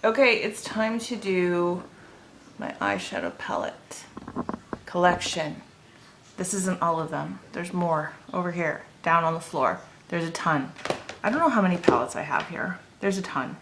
Okay, it's time to do my eyeshadow palette collection. This isn't all of them. There's more over here, down on the floor. There's a ton. I don't know how many palettes I have here. There's a ton.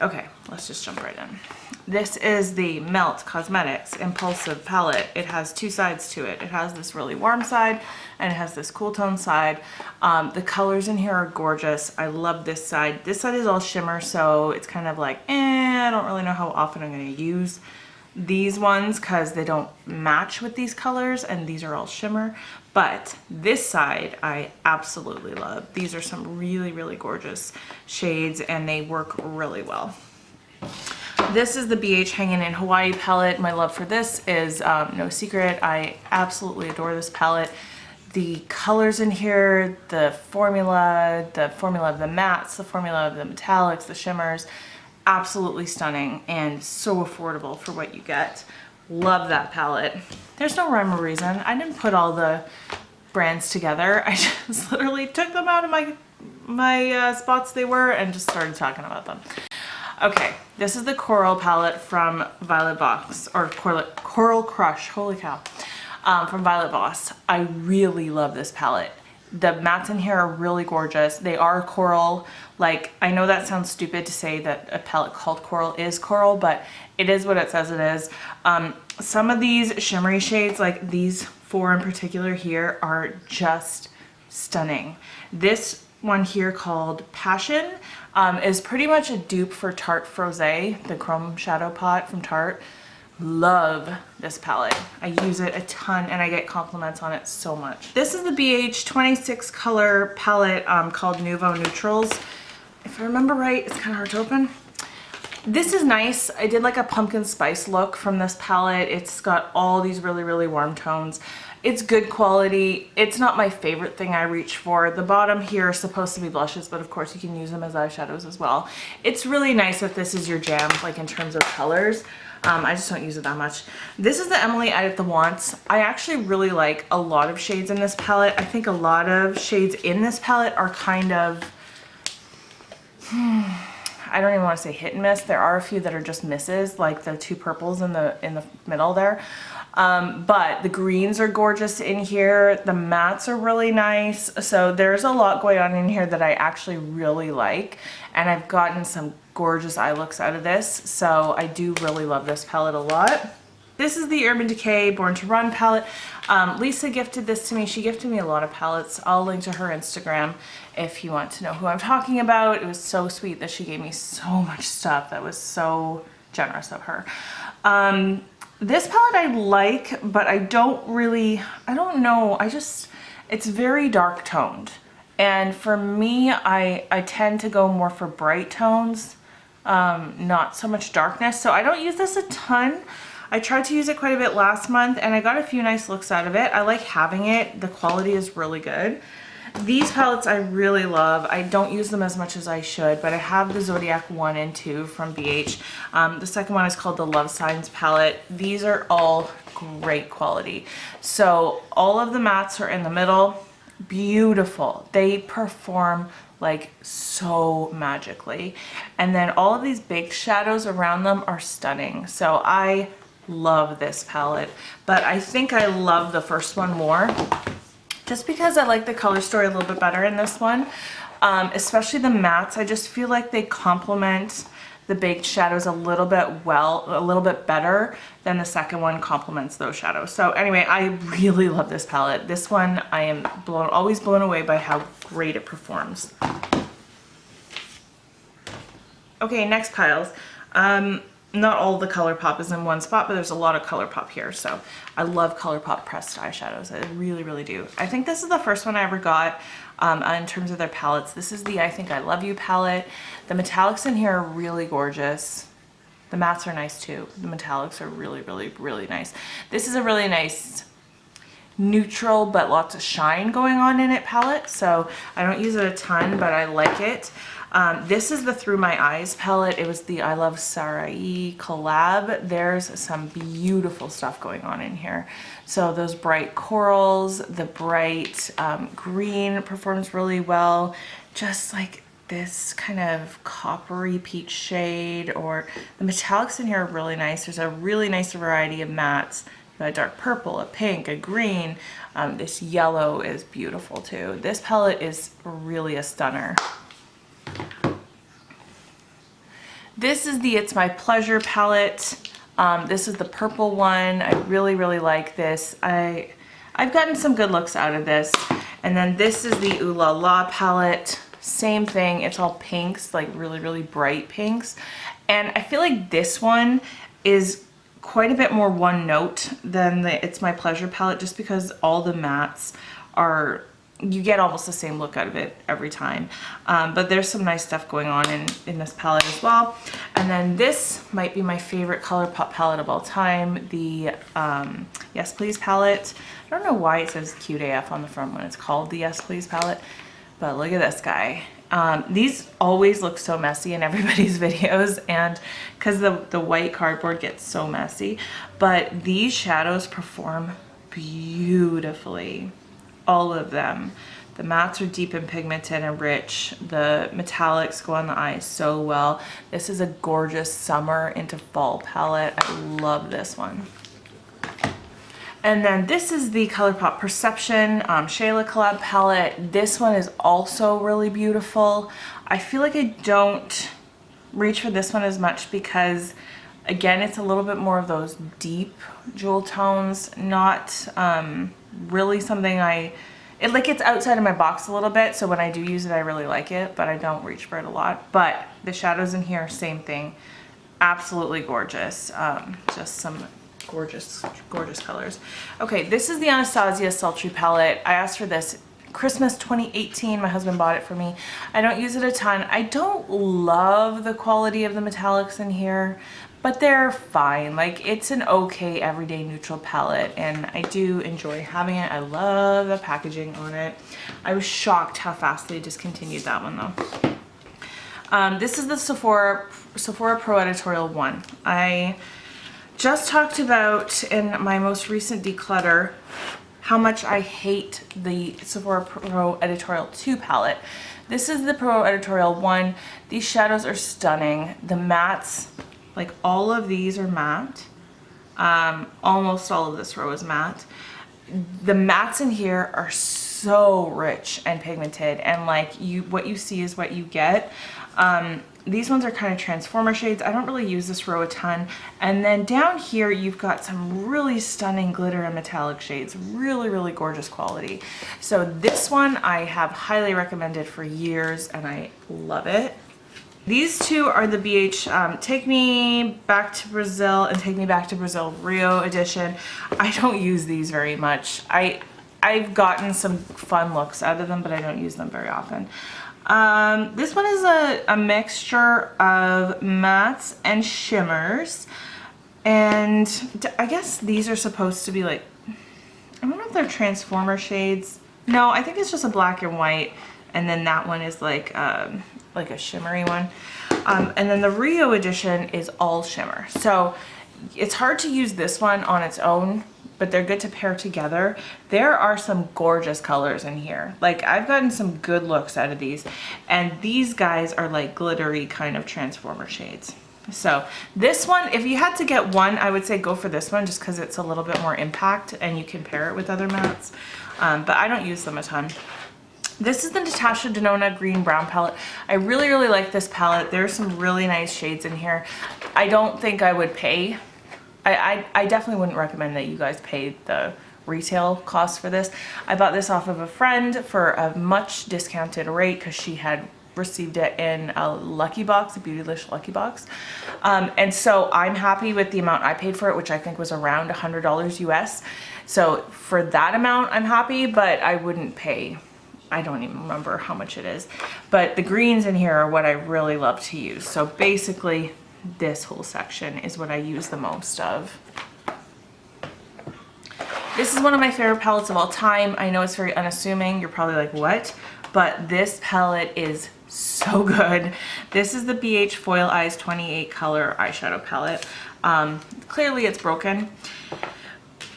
Okay, let's just jump right in. This is the Melt Cosmetics Impulsive Palette. It has two sides to it. It has this really warm side and it has this cool tone side. The colors in here are gorgeous. I love this side. This side is all shimmer, so it's kind of like, I don't really know how often I'm going to use these ones because they don't match with these colors, and these are all shimmer. But this side I absolutely love. These are some really, really gorgeous shades and they work really well. This is the Beige Hanging in Hawaii palette. My love for this is no secret. I absolutely adore this palette. The colors in here, the formula of the mattes, the formula of the metallics, the shimmers, absolutely stunning and so affordable for what you get. Love that palette. There's no rhyme or reason. I didn't put all the brands together. I just literally took them out of my spots they were and just started talking about them. Okay, this is the Coral palette from Violet Box, or Coral Crush, holy cow, from Violet Boss. I really love this palette. The mattes in here are really gorgeous. They are coral. Like, I know that sounds stupid to say that a palette called Coral is coral, but it is what it says it is. Some of these shimmery shades, like these four in particular here, are just stunning. This one here called Passion is pretty much a dupe for Tarte Frosé, the chrome shadow pot from Tarte. Love this palette. I use it a ton and I get compliments on it so much. This is the BH 26 color palette called Nouveau Neutrals. If I remember right, it's kind of hard to open. This is nice. I did like a pumpkin spice look from this palette. It's got all these really, really warm tones. It's good quality. It's not my favorite thing I reach for. The bottom here is supposed to be blushes, but of course you can use them as eyeshadows as well. It's really nice that this is your jam, like in terms of colors. I just don't use it that much. This is the Emily Edit the Wants. I actually really like a lot of shades in this palette. I think a lot of shades in this palette are kind of, I don't even want to say hit and miss. There are a few that are just misses, like the two purples in the middle there. But the greens are gorgeous in here. The mattes are really nice. So there's a lot going on in here that I actually really like. And I've gotten some gorgeous eye looks out of this. So I do really love this palette a lot. This is the Urban Decay Born to Run palette. Lisa gifted this to me. She gifted me a lot of palettes. I'll link to her Instagram if you want to know who I'm talking about. It was so sweet that she gave me so much stuff. That was so generous of her. This palette I like, but I don't know. It's very dark toned. And for me, I tend to go more for bright tones, not so much darkness. So I don't use this a ton. I tried to use it quite a bit last month and I got a few nice looks out of it. I like having it. The quality is really good. These palettes I really love. I don't use them as much as I should, but I have the Zodiac 1 and 2 from BH. The second one is called the Love Signs palette. These are all great quality. So all of the mattes are in the middle. Beautiful. They perform like so magically. And then all of these baked shadows around them are stunning. So I love this palette, but I think I love the first one more. Just because I like the color story a little bit better in this one, especially the mattes. I just feel like they complement the baked shadows a little bit better than the second one complements those shadows. So anyway, I really love this palette. This one I am always blown away by how great it performs. Okay, next piles. Not all the ColourPop is in one spot, but there's a lot of ColourPop here. So I love ColourPop pressed eyeshadows. I really, really do. I think this is the first one I ever got in terms of their palettes. This is the I Think I Love You palette. The metallics in here are really gorgeous. The mattes are nice too. The metallics are really, really, really nice. This is a really nice neutral but lots of shine going on in it palette. So I don't use it a ton, but I like it. This is the Through My Eyes palette. It was the I Love Sarai collab. There's some beautiful stuff going on in here. So those bright corals, the bright green performs really well. Just like this kind of coppery peach shade, or the metallics in here are really nice. There's a really nice variety of mattes. A dark purple, a pink, a green. This yellow is beautiful too. This palette is really a stunner. This is the It's My Pleasure palette. This is the purple one. I really, really like this. I've gotten some good looks out of this. And then this is the Ooh La La palette. Same thing, it's all pinks, like really, really bright pinks. And I feel like this one is quite a bit more one note than the It's My Pleasure palette, just because all the mattes are, you get almost the same look out of it every time. But there's some nice stuff going on in this palette as well. And then this might be my favorite ColourPop palette of all time, the Yes Please palette. I don't know why it says Cute AF on the front when it's called the Yes Please palette, but look at this guy. These always look so messy in everybody's videos, and because the white cardboard gets so messy, but these shadows perform beautifully. All of them. The mattes are deep and pigmented and rich. The metallics go on the eyes so well. This is a gorgeous summer into fall palette. I love this one. And then this is the ColourPop Perception Shayla collab palette. This one is also really beautiful. I feel like I don't reach for this one as much because, again, it's a little bit more of those deep jewel tones, not really something it's outside of my box a little bit, so when I do use it, I really like it, but I don't reach for it a lot. But the shadows in here, same thing. Absolutely gorgeous. Just some gorgeous, gorgeous colors. Okay, this is the Anastasia Sultry palette. I asked for this Christmas 2018. My husband bought it for me. I don't use it a ton. I don't love the quality of the metallics in here, but they're fine. Like, it's an okay everyday neutral palette, and I do enjoy having it. I love the packaging on it. I was shocked how fast they discontinued that one though. This is the Sephora Pro Editorial 1. I just talked about in my most recent declutter how much I hate the Sephora Pro Editorial 2 palette. This is the Pro Editorial 1. These shadows are stunning. The mattes, like all of these are matte. Almost all of this row is matte. The mattes in here are so rich and pigmented, and like what you see is what you get. These ones are kind of transformer shades. I don't really use this row a ton. And then down here, you've got some really stunning glitter and metallic shades. Really, really gorgeous quality. So this one I have highly recommended for years, and I love it. These two are the Beige Take Me Back to Brazil and Take Me Back to Brazil Rio edition. I don't use these very much. I've gotten some fun looks out of them, but I don't use them very often. This one is a mixture of mattes and shimmers, and I guess these are supposed to be like, I don't know if they're transformer shades. No, I think it's just a black and white, and then that one is like a shimmery one. And then the Rio edition is all shimmer. So it's hard to use this one on its own, but they're good to pair together. There are some gorgeous colors in here. Like, I've gotten some good looks out of these, and these guys are like glittery kind of transformer shades. So this one, if you had to get one, I would say go for this one just because it's a little bit more impact and you can pair it with other mattes, but I don't use them a ton. This is the Natasha Denona Green Brown palette. I really, really like this palette. There's some really nice shades in here. I don't think I would pay. I definitely wouldn't recommend that you guys pay the retail cost for this. I bought this off of a friend for a much discounted rate because she had received it in a lucky box, a Beautylish lucky box. And so I'm happy with the amount I paid for it, which I think was around $100 US. So for that amount, I'm happy, but I wouldn't pay. I don't even remember how much it is. But the greens in here are what I really love to use. So basically, this whole section is what I use the most of. This is one of my favorite palettes of all time. I know it's very unassuming. You're probably like, what? But this palette is so good. This is the BH Foil Eyes 28 color eyeshadow palette. Clearly it's broken.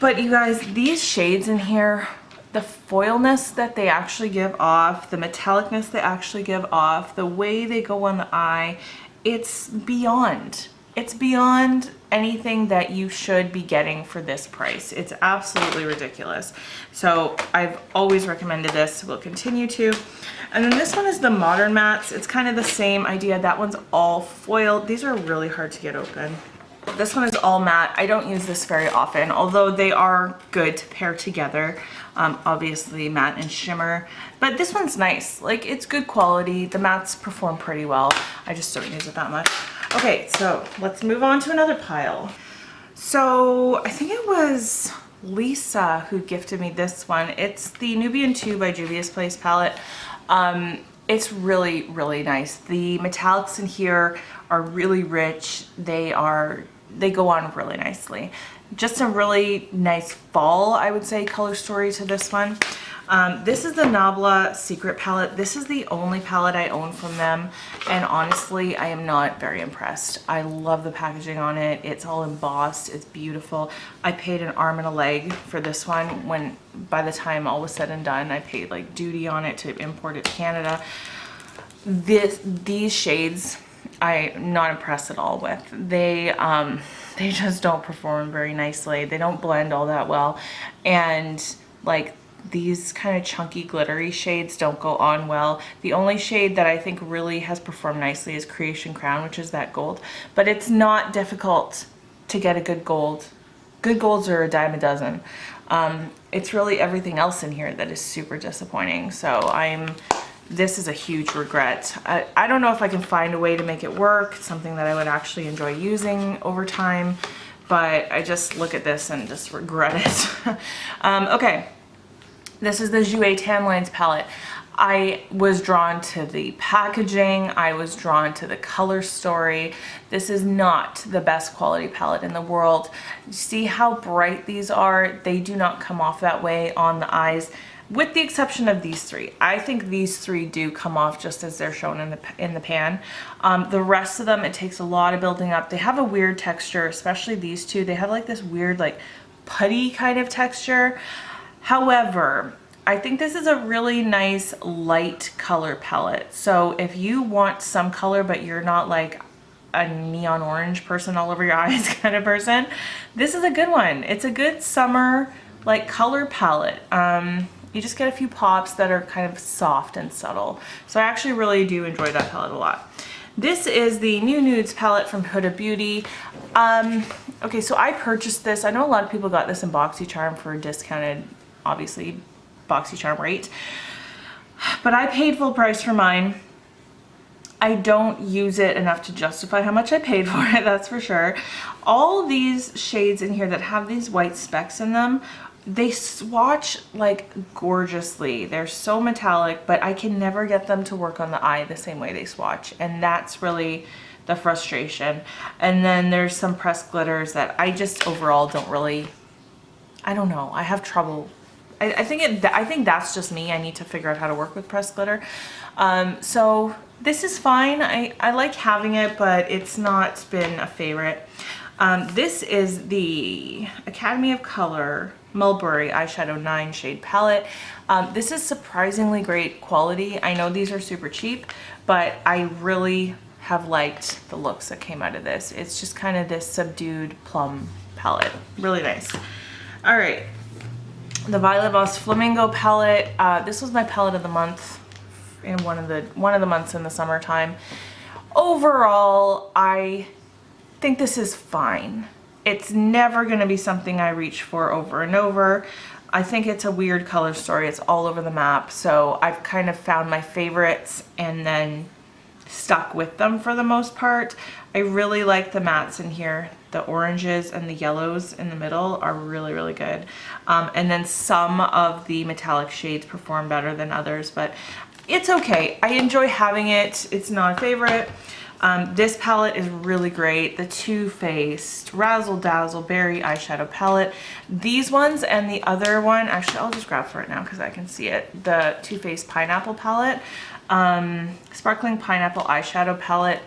But you guys, these shades in here, the foilness that they actually give off, the metallicness they actually give off, the way they go on the eye, it's beyond. It's beyond anything that you should be getting for this price. It's absolutely ridiculous. So I've always recommended this, will continue to. And then this one is the Modern Mattes. It's kind of the same idea. That one's all foil. These are really hard to get open. This one is all matte. I don't use this very often, although they are good to pair together. Obviously matte and shimmer, but this one's nice. Like, it's good quality. The mattes perform pretty well. I just don't use it that much. Okay, so let's move on to another pile. So I think it was Lisa who gifted me this one. It's the Nubian 2 by Juvia's Place palette. It's really, really nice. The metallics in here are really rich. They go on really nicely. Just a really nice fall, I would say, color story to this one. This is the Nabla Secret palette. This is the only palette I own from them, and honestly, I am not very impressed. I love the packaging on it. It's all embossed. It's beautiful. I paid an arm and a leg for this one when, by the time all was said and done, I paid like duty on it to import it to Canada. These shades, I'm not impressed at all with. They just don't perform very nicely. They don't blend all that well, and like, these kind of chunky glittery shades don't go on well. The only shade that I think really has performed nicely is Creation Crown, which is that gold, but it's not difficult to get a good gold. Good golds are a dime a dozen. It's really everything else in here that is super disappointing. So this is a huge regret. I don't know if I can find a way to make it work, something that I would actually enjoy using over time, but I just look at this and just regret it. Okay. This is the Jouer Tan Lines palette. I was drawn to the packaging. I was drawn to the color story. This is not the best quality palette in the world. See how bright these are? They do not come off that way on the eyes, with the exception of these three. I think these three do come off just as they're shown in the pan. The rest of them, it takes a lot of building up. They have a weird texture, especially these two. They have like this weird, like, putty kind of texture. However, I think this is a really nice light color palette. So if you want some color, but you're not like a neon orange person all over your eyes kind of person, this is a good one. It's a good summer like color palette. You just get a few pops that are kind of soft and subtle. So I actually really do enjoy that palette a lot. This is the New Nudes palette from Huda Beauty. Okay, so I purchased this. I know a lot of people got this in BoxyCharm for a discounted, obviously, BoxyCharm rate, but I paid full price for mine. I don't use it enough to justify how much I paid for it, that's for sure. All these shades in here that have these white specks in them, they swatch like gorgeously. They're so metallic, but I can never get them to work on the eye the same way they swatch, and that's really the frustration. And then there's some pressed glitters that I just overall don't really, I don't know, I have trouble. I think that's just me. I need to figure out how to work with pressed glitter. So this is fine. I like having it, but it's not been a favorite. This is the Academy of Color Mulberry Eyeshadow 9 shade palette. This is surprisingly great quality. I know these are super cheap, but I really have liked the looks that came out of this. It's just kind of this subdued plum palette. Really nice. All right. The Violet Voss Flamingo palette. This was my palette of the month in one of the months in the summertime. Overall, I think this is fine. It's never going to be something I reach for over and over. I think it's a weird color story. It's all over the map. So I've kind of found my favorites and then stuck with them for the most part. I really like the mattes in here. The oranges and the yellows in the middle are really, really good. And then some of the metallic shades perform better than others, but it's okay. I enjoy having it. It's not a favorite. This palette is really great. The Too Faced Razzle Dazzle Berry Eyeshadow Palette. These ones and the other one, actually I'll just grab for it now because I can see it. The Too Faced Pineapple Palette, Sparkling Pineapple Eyeshadow Palette.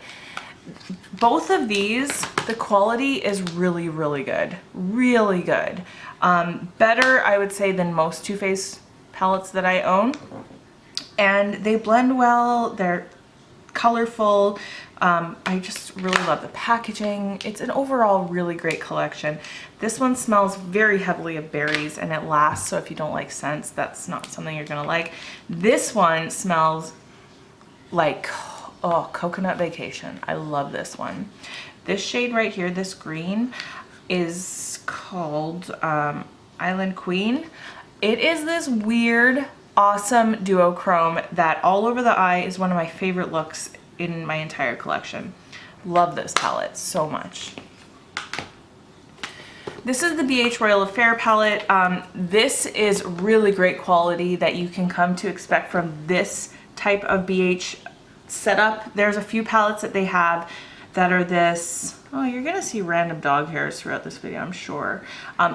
Both of these, the quality is really, really good. Really good. Better, I would say, than most Too Faced palettes that I own. And they blend well, they're colorful. I just really love the packaging. It's an overall really great collection. This one smells very heavily of berries and it lasts, so if you don't like scents, that's not something you're gonna like. This one smells like, oh, coconut vacation. I love this one. This shade right here, this green, is called Island Queen. It is this weird, awesome duochrome that all over the eye is one of my favorite looks in my entire collection. Love this palette so much. This is the BH Royal Affair palette. This is really great quality that you can come to expect from this type of BH setup. There's a few palettes that they have that are this, oh, you're gonna see random dog hairs throughout this video, I'm sure.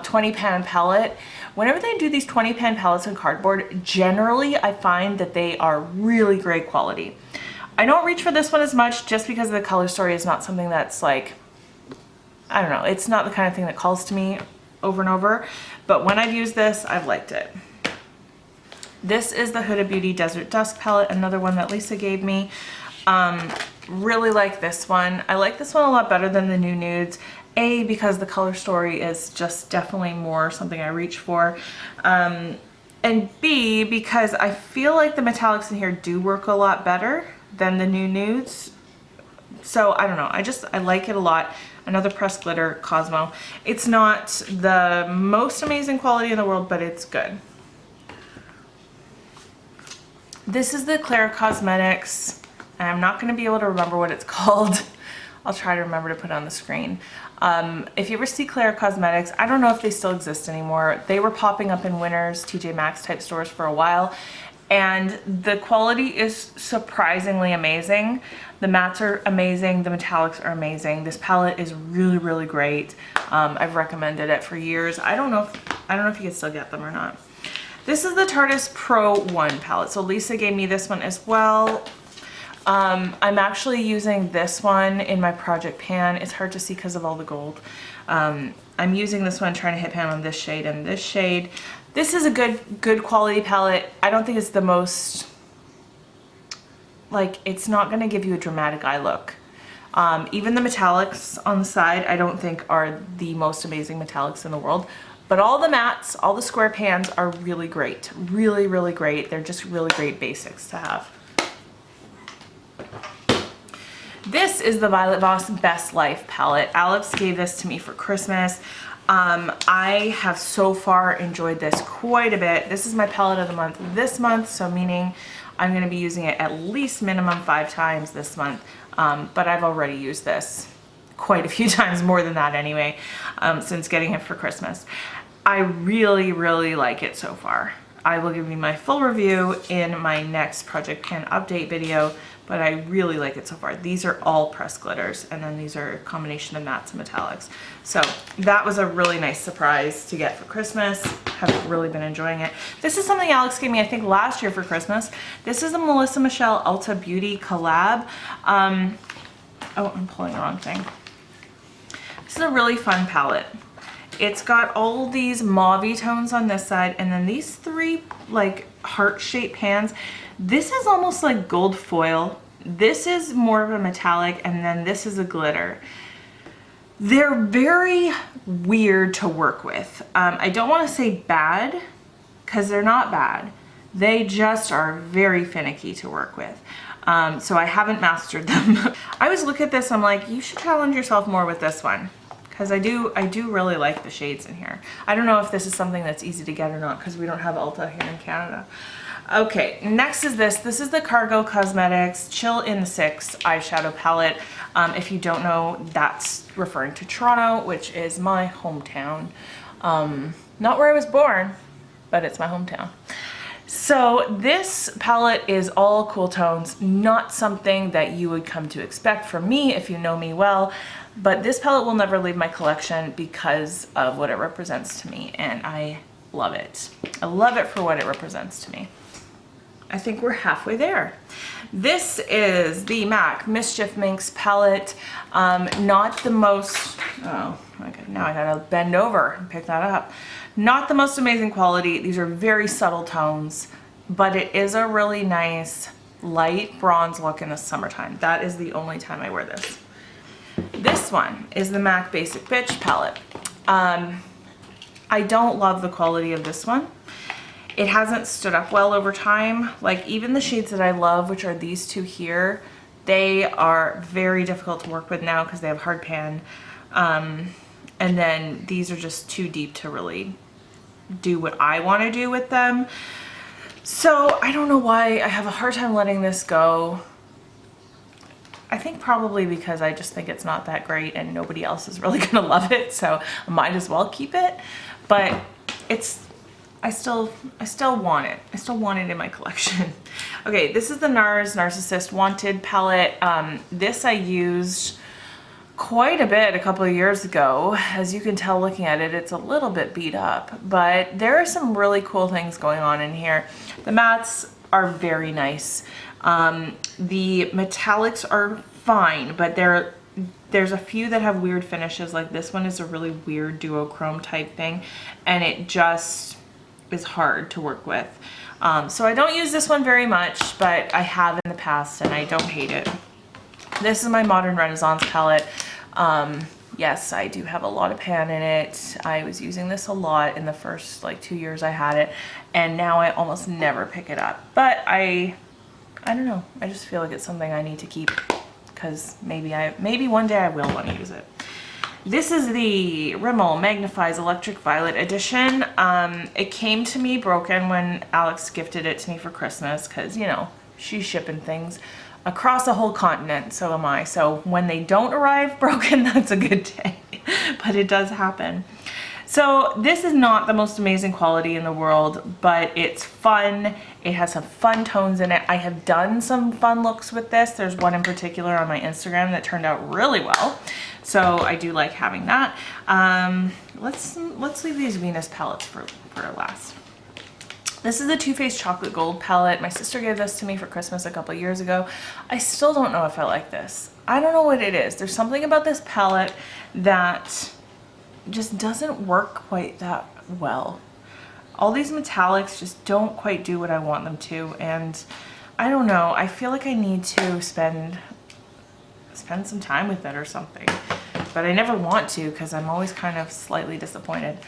20 pan palette. Whenever they do these 20 pan palettes in cardboard, generally I find that they are really great quality. I don't reach for this one as much just because the color story is not something that's like, I don't know, it's not the kind of thing that calls to me over and over, but when I've used this, I've liked it. This is the Huda Beauty Desert Dusk palette, another one that Lisa gave me. Really like this one. I like this one a lot better than the New Nudes. A, because the color story is just definitely more something I reach for. And B, because I feel like the metallics in here do work a lot better than the New Nudes. So I don't know, I like it a lot. Another pressed glitter Cosmo. It's not the most amazing quality in the world, but it's good. This is the Clara Cosmetics, and I'm not going to be able to remember what it's called. I'll try to remember to put it on the screen. If you ever see Clara Cosmetics, I don't know if they still exist anymore. They were popping up in Winners, TJ Maxx type stores for a while, and the quality is surprisingly amazing. The mattes are amazing, the metallics are amazing. This palette is really, really great. I've recommended it for years. I don't know if you can still get them or not. This is the Tarteist Pro 1 palette. So Lisa gave me this one as well. I'm actually using this one in my project pan. It's hard to see because of all the gold. I'm using this one trying to hit pan on this shade and this shade. This is a good quality palette. I don't think it's the most, like, it's not gonna give you a dramatic eye look. Even the metallics on the side, I don't think are the most amazing metallics in the world. But all the mattes, all the square pans are really great. Really, really great. They're just really great basics to have. This is the Violet Voss Best Life palette. Alex gave this to me for Christmas. I have so far enjoyed this quite a bit. This is my palette of the month this month, so meaning I'm going to be using it at least minimum 5 times this month. But I've already used this quite a few times, more than that anyway, since getting it for Christmas. I really, really like it so far. I will give you my full review in my next Project Pan update video, but I really like it so far. These are all pressed glitters, and then these are a combination of mattes and metallics. So that was a really nice surprise to get for Christmas. Have really been enjoying it. This is something Alex gave me, I think, last year for Christmas. This is a Melissa Michelle Ulta Beauty collab. Oh, I'm pulling the wrong thing. This is a really fun palette. It's got all these mauve tones on this side, and then these 3 like heart-shaped pans. This is almost like gold foil. This is more of a metallic, and then this is a glitter. They're very weird to work with. I don't want to say bad, because they're not bad. They just are very finicky to work with. So I haven't mastered them. I always look at this, I'm like, you should challenge yourself more with this one. Because I do really like the shades in here. I don't know if this is something that's easy to get or not, because we don't have Ulta here in Canada. Okay, next is this. This is the Cargo Cosmetics Chill in the 6 eyeshadow palette. If you don't know, that's referring to Toronto, which is my hometown. Not where I was born, but it's my hometown. So this palette is all cool tones, not something that you would come to expect from me if you know me well, but this palette will never leave my collection because of what it represents to me, and I love it. I love it for what it represents to me. I think we're halfway there. This is the MAC Mischief Minx palette. Not the most Oh, okay. Now I gotta bend over and pick that up. Not the most amazing quality. These are very subtle tones, but it is a really nice light bronze look in the summertime. That is the only time I wear this. This one is the MAC Basic Bitch palette. I don't love the quality of this one. It hasn't stood up well over time. Like even the shades that I love, which are these two here, they are very difficult to work with now because they have hard pan. And then these are just too deep to really do what I want to do with them. So I don't know why I have a hard time letting this go. I think probably because I just think it's not that great and nobody else is really gonna love it, so I might as well keep it. But I still want it. I still want it in my collection. Okay, this is the NARS Narcissist Wanted palette. This I used quite a bit a couple of years ago. As you can tell looking at it, it's a little bit beat up, but there are some really cool things going on in here. The mattes are very nice. The metallics are fine, but there's a few that have weird finishes. Like this one is a really weird duochrome type thing, and it just is hard to work with. So I don't use this one very much, but I have in the past and I don't hate it. This is my Modern Renaissance palette. Yes, I do have a lot of pan in it. I was using this a lot in the first like 2 years I had it, and now I almost never pick it up. But I don't know. I just feel like it's something I need to keep because maybe one day I will want to use it. This is the Rimmel Magnifies Electric Violet edition. It came to me broken when Alex gifted it to me for Christmas because, you know, she's shipping things across a whole continent, so am I. So when they don't arrive broken, that's a good day, but it does happen. So this is not the most amazing quality in the world, but it's fun. It has some fun tones in it. I have done some fun looks with this. There's one in particular on my Instagram that turned out really well. So I do like having that. Let's leave these Venus palettes for last. This is the Too Faced Chocolate Gold palette. My sister gave this to me for Christmas a couple years ago. I still don't know if I like this. I don't know what it is. There's something about this palette that just doesn't work quite that well. All these metallics just don't quite do what I want them to, and I don't know. I feel like I need to spend some time with it or something, but I never want to because I'm always kind of slightly disappointed.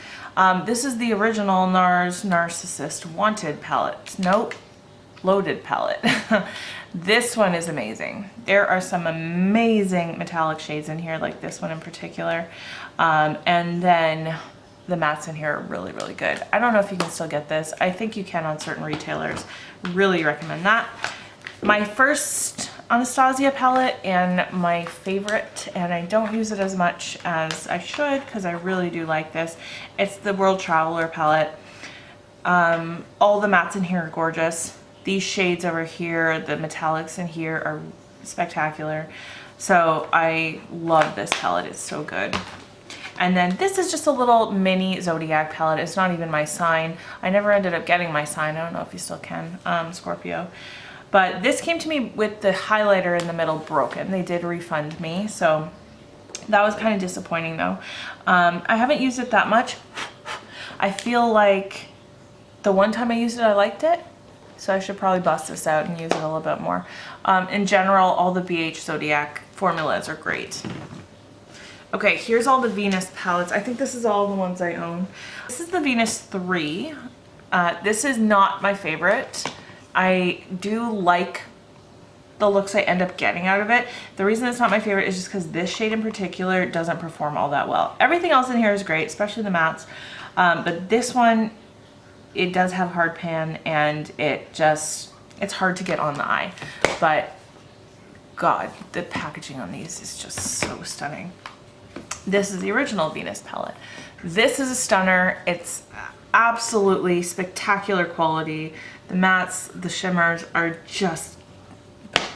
This is the original NARS Narcissist Wanted palette. Nope, Loaded palette. This one is amazing. There are some amazing metallic shades in here, like this one in particular. And then the mattes in here are really, really good. I don't know if you can still get this. I think you can on certain retailers. Really recommend that. My first Anastasia palette and my favorite, and I don't use it as much as I should because I really do like this. It's the World Traveler palette. All the mattes in here are gorgeous. These shades over here, the metallics in here are spectacular. So I love this palette, it's so good. And then this is just a little mini Zodiac palette. It's not even my sign. I never ended up getting my sign. I don't know if you still can, Scorpio. But this came to me with the highlighter in the middle broken. They did refund me, so that was kind of disappointing though. I haven't used it that much. I feel like the one time I used it, I liked it. So I should probably bust this out and use it a little bit more. In general, all the BH Zodiac formulas are great. Okay, here's all the Venus palettes. I think this is all the ones I own. This is the Venus 3. This is not my favorite. I do like the looks I end up getting out of it. The reason it's not my favorite is just because this shade in particular doesn't perform all that well. Everything else in here is great, especially the mattes. But this one, it does have hard pan and it's hard to get on the eye. But God, the packaging on these is just so stunning. This is the original Venus palette. This is a stunner. It's absolutely spectacular quality. The mattes, the shimmers are just,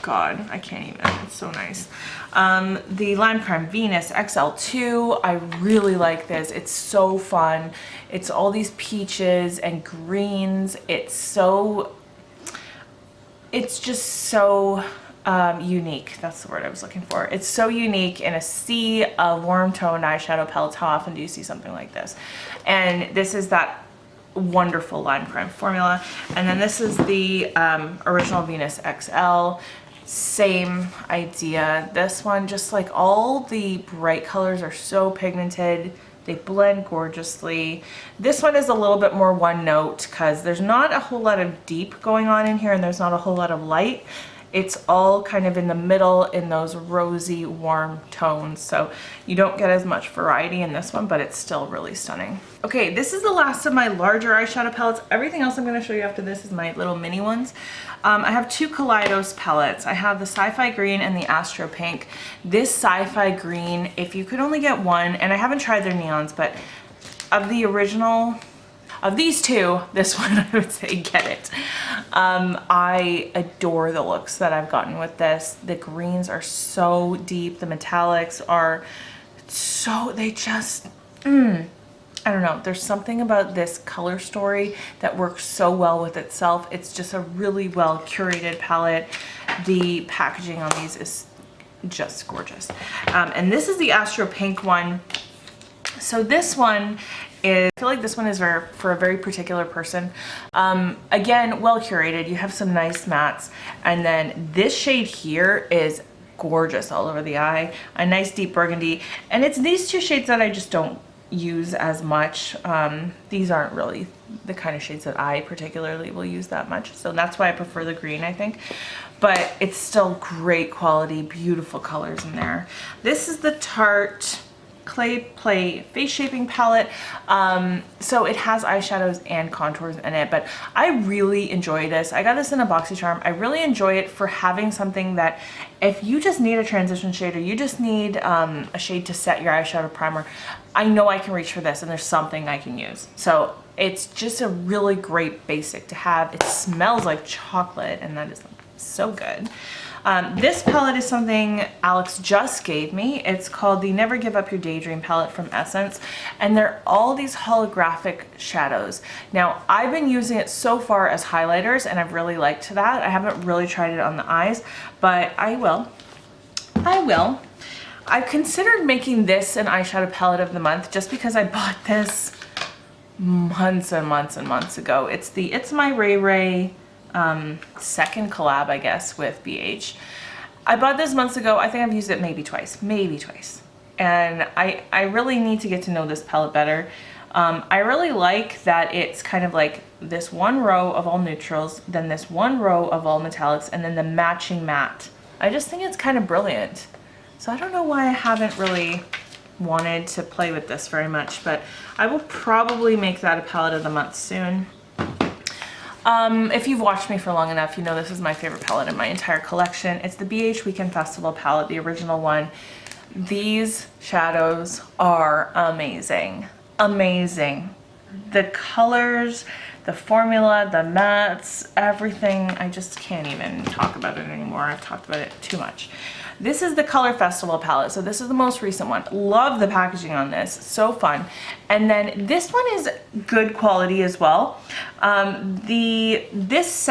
God, I can't even, it's so nice. The Lime Crime Venus XL2, I really like this. It's so fun. It's all these peaches and greens. It's just so unique. That's the word I was looking for. It's so unique in a sea of warm toned eyeshadow palettes. How often do you see something like this? And this is that wonderful lime crime formula. And then this is the original Venus XL. Same idea. This one, just like all the bright colors are so pigmented. They blend gorgeously. This one is a little bit more one note because there's not a whole lot of deep going on in here and there's not a whole lot of light. It's all kind of in the middle in those rosy, warm tones. So you don't get as much variety in this one, but it's still really stunning. Okay, this is the last of my larger eyeshadow palettes. Everything else I'm gonna show you after this is my little mini ones. I have two Kaleidos palettes. I have the Sci-Fi Green and the Astro Pink. This Sci-Fi Green, if you could only get one, and I haven't tried their neons, but of the original, of these two, this one I would say get it. I adore the looks that I've gotten with this. The greens are so deep. The metallics are so, they just, I don't know. There's something about this color story that works so well with itself. It's just a really well curated palette. The packaging on these is just gorgeous. And this is the Astro Pink one. So this one is, I feel like this one is for a very particular person. Again, well curated. You have some nice mattes. And then this shade here is gorgeous all over the eye. A nice deep burgundy. And it's these two shades that I just don't use as much. These aren't really the kind of shades that I particularly will use that much. So that's why I prefer the green, I think. But it's still great quality, beautiful colors in there. This is the Tarte Clay Play Face Shaping Palette. So it has eyeshadows and contours in it, but I really enjoy this. I got this in a BoxyCharm. I really enjoy it for having something that if you just need a transition shade or you just need a shade to set your eyeshadow primer, I know I can reach for this and there's something I can use. So it's just a really great basic to have. It smells like chocolate and that is so good. This palette is something Alex just gave me. It's called the Never Give Up Your Daydream palette from Essence, and they're all these holographic shadows. Now, I've been using it so far as highlighters, and I've really liked that. I haven't really tried it on the eyes, but I will. I've considered making this an eyeshadow palette of the month just because I bought this months and months and months ago. It's the It's My Ray Ray second collab, I guess, with Beige. I bought this months ago. I think I've used it maybe twice. And I really need to get to know this palette better. I really like that it's kind of like this one row of all neutrals, then this one row of all metallics, and then the matching matte. I just think it's kind of brilliant. So I don't know why I haven't really wanted to play with this very much, but I will probably make that a palette of the month soon. If you've watched me for long enough, you know this is my favorite palette in my entire collection. It's the BH Weekend Festival palette, the original one. These shadows are amazing. Amazing. The colors, the formula, the mattes, everything. I just can't even talk about it anymore. I've talked about it too much. This is the Color Festival palette, so this is the most recent one. Love the packaging on this, so fun. And then this one is good quality as well. This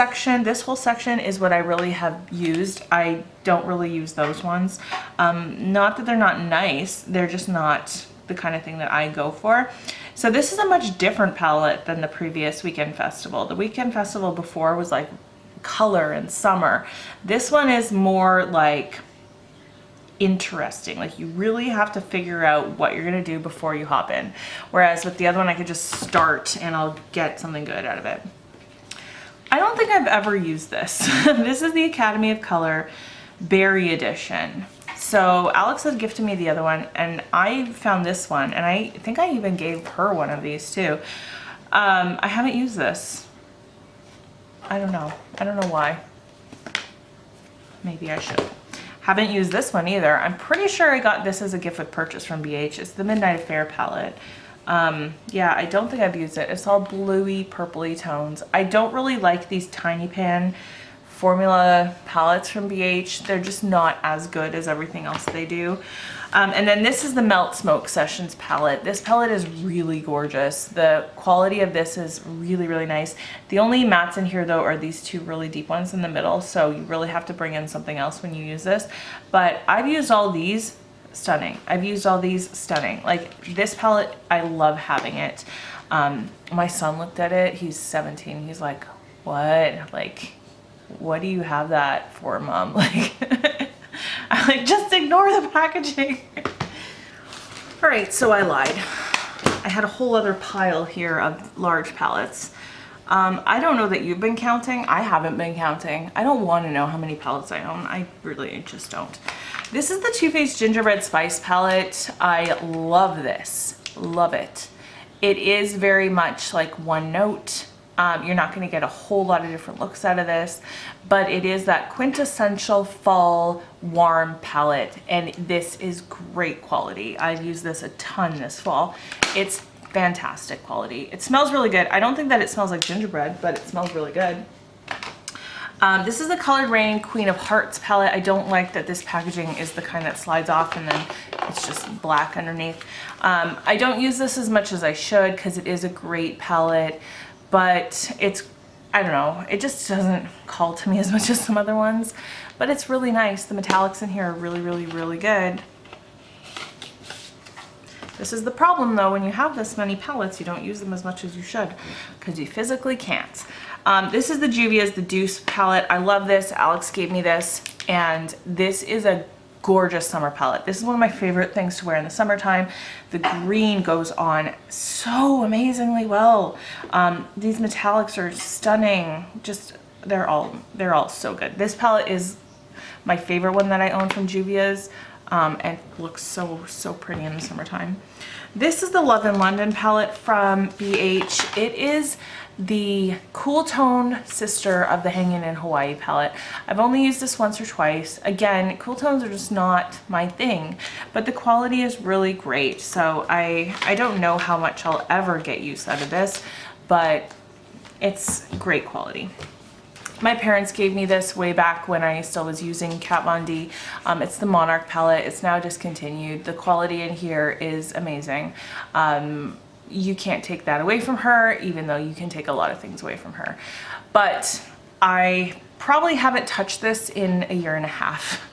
whole section is what I really have used. I don't really use those ones. Not that they're not nice, they're just not the kind of thing that I go for. So this is a much different palette than the previous Weekend Festival. The Weekend Festival before was like color and summer. This one is more like interesting. Like you really have to figure out what you're gonna do before you hop in. Whereas with the other one, I could just start and I'll get something good out of it. I don't think I've ever used this. This is the Academy of Color Berry Edition. So Alex had gifted me the other one and I found this one and I think I even gave her one of these too. I haven't used this. I don't know why. Maybe I should. Haven't used this one either. I'm pretty sure I got this as a gift with purchase from BH. It's the Midnight Affair palette. Yeah, I don't think I've used it. It's all bluey, purpley tones. I don't really like these Tiny Pan formula palettes from BH. They're just not as good as everything else they do. And then this is the Melt Smoke Sessions palette. This palette is really gorgeous. The quality of this is really, really nice. The only mattes in here though are these two really deep ones in the middle, so you really have to bring in something else when you use this. But I've used all these, stunning. I've used all these, stunning. Like this palette, I love having it. My son looked at it, he's 17, he's like, what? Like, what do you have that for, Mom? Like, I'm like, just ignore the packaging. All right, so I lied. I had a whole other pile here of large palettes. I don't know that you've been counting. I haven't been counting. I don't want to know how many palettes I own. I really just don't. This is the Too Faced Gingerbread Spice palette. I love this. Love it. It is very much like one note. You're not going to get a whole lot of different looks out of this, but it is that quintessential fall warm palette, and this is great quality. I've used this a ton this fall. It's fantastic quality. It smells really good. I don't think that it smells like gingerbread, but it smells really good. This is the Colored Rain Queen of Hearts palette. I don't like that this packaging is the kind that slides off and then it's just black underneath. I don't use this as much as I should because it is a great palette, but it's, I don't know, it just doesn't call to me as much as some other ones, but it's really nice. The metallics in here are really, really, really good. This is the problem though, when you have this many palettes, you don't use them as much as you should because you physically can't. This is the Juvia's The Deuce palette. I love this. Alex gave me this, and this is a gorgeous summer palette. This is one of my favorite things to wear in the summertime. The green goes on so amazingly well. These metallics are stunning. Just, they're all so good. This palette is my favorite one that I own from Juvia's, and looks so pretty in the summertime. This is the Love in London palette from BH. It is the cool tone sister of the Hanging in Hawaii palette. I've only used this once or twice. Again, cool tones are just not my thing, but the quality is really great. So I don't know how much I'll ever get use out of this, but it's great quality. My parents gave me this way back when I still was using Kat Von D. It's the Monarch palette. It's now discontinued. The quality in here is amazing. You can't take that away from her, even though you can take a lot of things away from her. But I probably haven't touched this in a year and a half.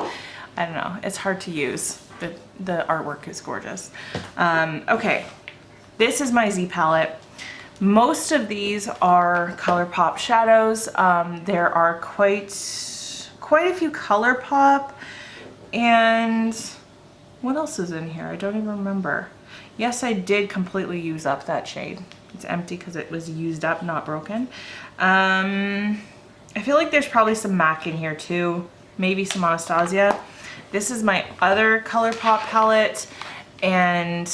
I don't know, it's hard to use. The artwork is gorgeous. Okay, this is my Z palette. Most of these are ColourPop shadows. There are quite a few ColourPop, and what else is in here? I don't even remember. Yes, I did completely use up that shade. It's empty because it was used up, not broken. I feel like there's probably some MAC in here too, maybe some Anastasia. This is my other ColourPop palette, and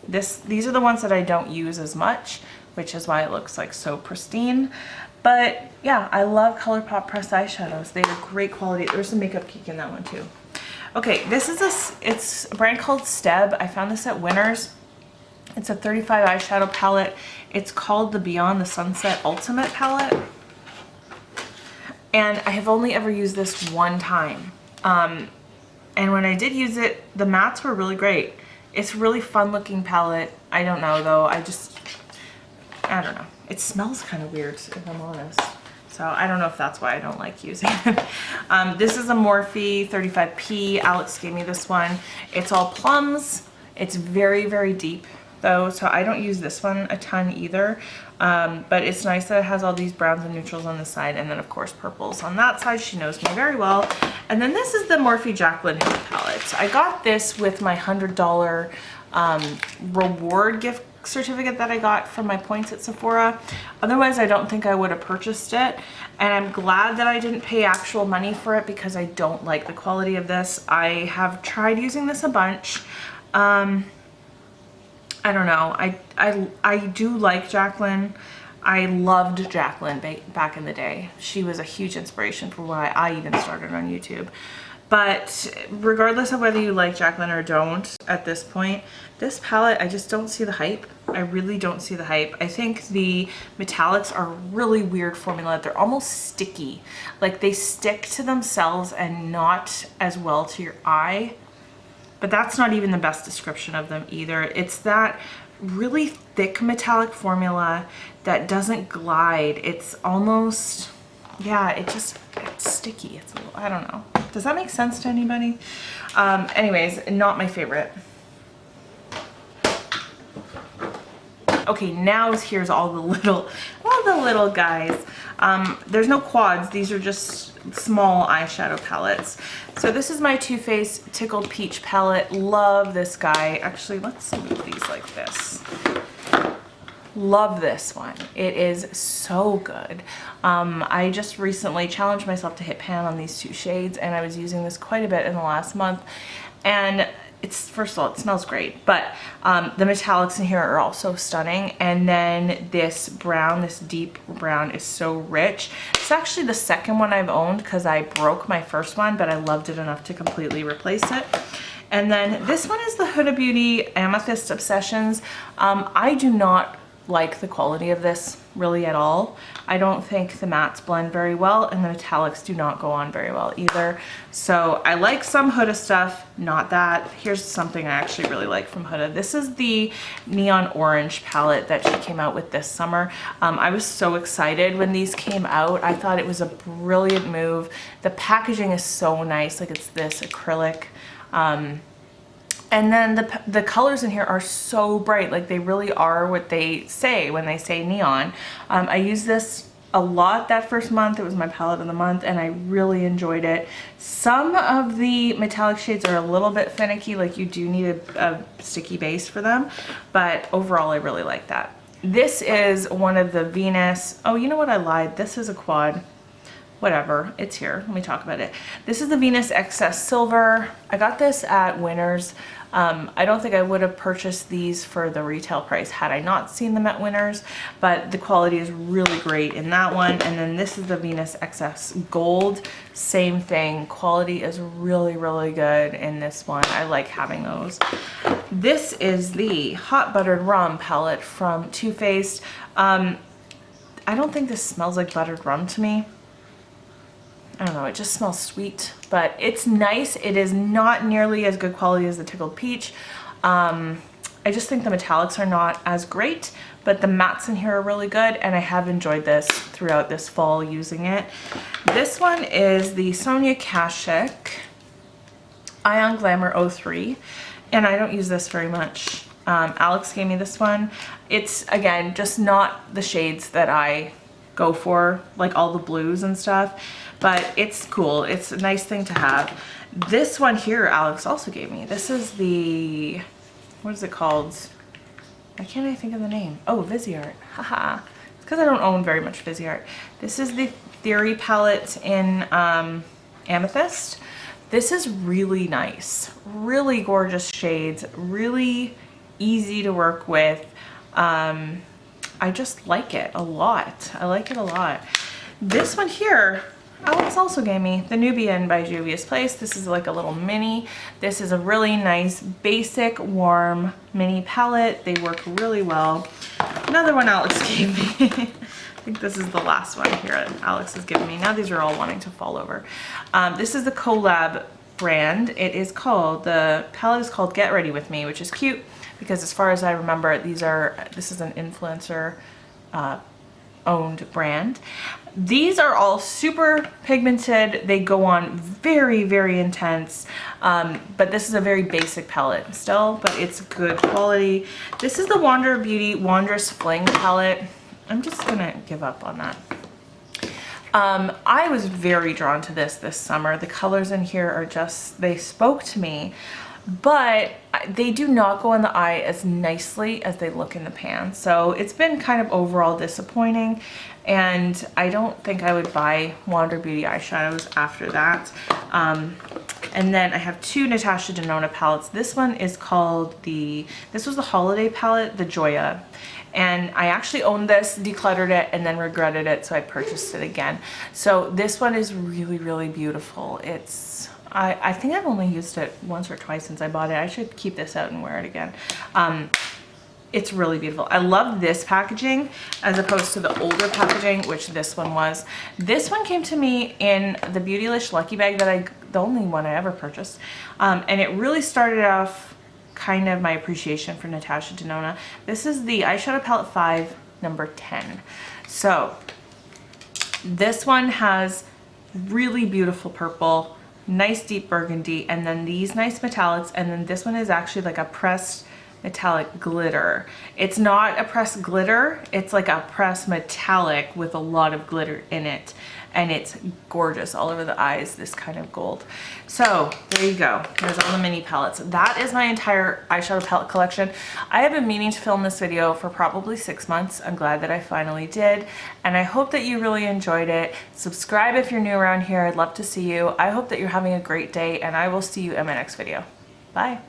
these are the ones that I don't use as much, which is why it looks like so pristine. But yeah, I love ColourPop pressed eyeshadows. They are great quality. There's some Makeup Geek in that one too. Okay, this is it's a brand called Steb. I found this at Winners. It's a 35 eyeshadow palette. It's called the Beyond the Sunset Ultimate palette. And I have only ever used this one time. And when I did use it, the mattes were really great. It's a really fun looking palette. I don't know though, I don't know. It smells kind of weird if I'm honest. So I don't know if that's why I don't like using it. This is a Morphe 35P. Alex gave me this one. It's all plums. It's very, very deep though, so I don't use this one a ton either. But it's nice that it has all these browns and neutrals on the side, and then of course purples on that side. She knows me very well. And then this is the Morphe Jaclyn Hill palette. I got this with my $100 reward gift certificate that I got from my points at Sephora. Otherwise, I don't think I would have purchased it. And I'm glad that I didn't pay actual money for it because I don't like the quality of this. I have tried using this a bunch. I don't know. I do like Jaclyn. I loved Jaclyn back in the day. She was a huge inspiration for why I even started on YouTube. But regardless of whether you like Jaclyn or don't at this point, this palette, I just don't see the hype. I really don't see the hype. I think the metallics are a really weird formula. They're almost sticky. Like they stick to themselves and not as well to your eye. but that's not even the best description of them either. It's that really thick metallic formula that doesn't glide. It's almost, yeah, it's sticky. It's a little, I don't know. Does that make sense to anybody? Anyways, not my favorite. Okay, now here's all the little guys. There's no quads. These are just small eyeshadow palettes. So this is my Too Faced Tickled Peach palette. Love this guy. Actually, let's move these like this. Love this one. It is so good. I just recently challenged myself to hit pan on these two shades, and I was using this quite a bit in the last month. And it's, first of all, it smells great, but the metallics in here are also stunning. And then this brown, this deep brown, is so rich. It's actually the second one I've owned because I broke my first one, but I loved it enough to completely replace it. And then this one is the Huda Beauty Amethyst Obsessions. I do not like the quality of this really at all. I don't think the mattes blend very well, and the metallics do not go on very well either. So I like some Huda stuff, not that. Here's something I actually really like from Huda. This is the Neon Orange palette that she came out with this summer. I was so excited when these came out. I thought it was a brilliant move. The packaging is so nice, like it's this acrylic. And then the colors in here are so bright, like they really are what they say when they say neon. I used this a lot that first month. It was my palette of the month, and I really enjoyed it. Some of the metallic shades are a little bit finicky, like you do need a sticky base for them, but overall I really like that. This is one of the Venus, oh, you know what, I lied. This is a quad. Whatever, it's here. Let me talk about it. This is the Venus Excess Silver. I got this at Winners. I don't think I would have purchased these for the retail price had I not seen them at Winners, but the quality is really great in that one. And then this is the Venus Excess Gold. Same thing. Quality is really, really good in this one. I like having those. This is the Hot Buttered Rum palette from Too Faced. I don't think this smells like buttered rum to me. I don't know, it just smells sweet, but it's nice. It is not nearly as good quality as the Tickled Peach. I just think the metallics are not as great, but the mattes in here are really good, and I have enjoyed this throughout this fall using it. This one is the Sonia Kashuk Ion Glamour 03, and I don't use this very much. Alex gave me this one. It's, again, just not the shades that I go for, like all the blues and stuff, but it's cool. It's a nice thing to have. This one here Alex also gave me. This is the, what is it called? Why can't I think of the name? Oh, Viseart. Haha. It's because I don't own very much Viseart. This is the Theory palette in Amethyst. This is really nice. Really gorgeous shades. Really easy to work with. I just like it a lot. I like it a lot. This one here, Alex also gave me, the Nubian by Juvia's Place. This is like a little mini. This is a really nice, basic, warm mini palette. They work really well. Another one Alex gave me. I think this is the last one here that Alex has given me. Now these are all wanting to fall over. This is the Collab brand. It is called, the palette is called Get Ready With Me, which is cute because as far as I remember, this is an influencer owned brand. These are all super pigmented. They go on very, very intense, but this is a very basic palette still, but it's good quality. This is the Wander Beauty Wondrous Fling palette. I'm just gonna give up on that. I was very drawn to this summer. The colors in here are just, they spoke to me, but they do not go in the eye as nicely as they look in the pan. So it's been kind of overall disappointing, and I don't think I would buy Wander Beauty eyeshadows after that. And then I have two Natasha Denona palettes. This one is called this was the holiday palette, the Joya. And I actually owned this, decluttered it, and then regretted it, so I purchased it again. So this one is really, really beautiful. It's, I think I've only used it once or twice since I bought it. I should keep this out and wear it again. It's really beautiful. I love this packaging as opposed to the older packaging, which this one was. This one came to me in the Beautylish Lucky Bag that the only one I ever purchased. And it really started off kind of my appreciation for Natasha Denona. This is the Eyeshadow Palette 5, number 10. So this one has really beautiful purple, nice deep burgundy, and then these nice metallics, and then this one is actually like a pressed metallic glitter. It's not a pressed glitter, it's like a pressed metallic with a lot of glitter in it, and it's gorgeous all over the eyes, this kind of gold. So there you go, there's all the mini palettes. That is my entire eyeshadow palette collection. I have been meaning to film this video for probably 6 months. I'm glad that I finally did, and I hope that you really enjoyed it. Subscribe if you're new around here, I'd love to see you. I hope that you're having a great day, and I will see you in my next video. Bye.